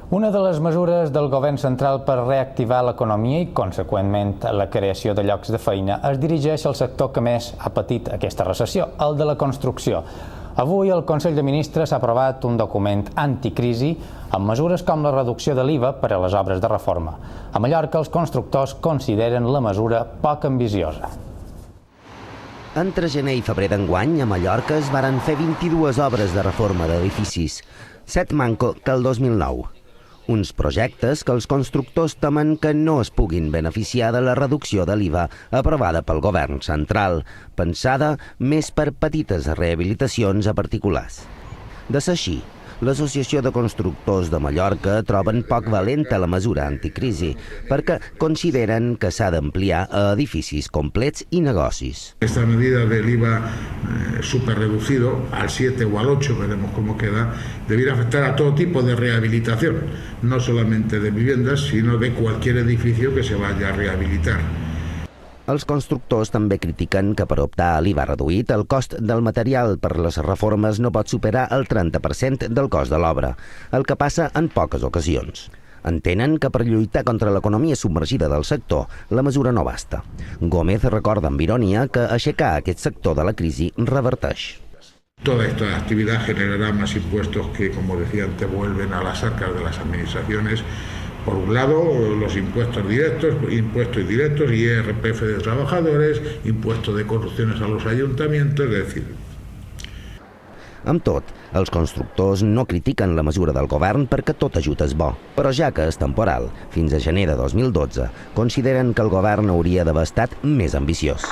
Una de les mesures del govern central per reactivar l'economia i, conseqüentment, la creació de llocs de feina es dirigeix al sector que més ha patit aquesta recessió, el de la construcció. Avui el Consell de Ministres ha aprovat un document anticrisi amb mesures com la reducció de l'IVA per a les obres de reforma. A Mallorca, els constructors consideren la mesura poc ambiciosa. Entre gener i febrer d'enguany, a Mallorca es varen fer 22 obres de reforma d'edificis, 7 manco que el 2009. Uns projectes que els constructors temen que no es puguin beneficiar de la reducció de l'IVA aprovada pel govern central, pensada més per petites rehabilitacions a particulars. De ser així, l'Associació de Constructors de Mallorca troben poc valenta la mesura anticrisi perquè consideren que s'ha d'ampliar a edificis complets i negocis. Esta medida del IVA súper reducido al 7 o al 8, veremos cómo queda, debiera afectar a todo tipo de rehabilitación, no solamente de viviendas, sino de cualquier edificio que se vaya a rehabilitar. Els constructors també critiquen que per optar a l'IVA reduït el cost del material per les reformes no pot superar el 30% del cost de l'obra, el que passa en poques ocasions. Entenen que per lluitar contra l'economia submergida del sector, la mesura no basta. Gómez recorda amb ironia que aixecar aquest sector de la crisi reverteix. Toda esta actividad generará más impuestos que, como decía antes, vuelven a las arcas de las administraciones. Por un lado, los impuestos directos, impuestos indirectos, IRPF de trabajadores, impuestos de corrupciones a los ayuntamientos, es decir. Amb tot, els constructors no critiquen la mesura del govern perquè tot ajut és bo, però ja que és temporal, fins a gener de 2012, consideren que el govern hauria d'haver estat més ambiciós.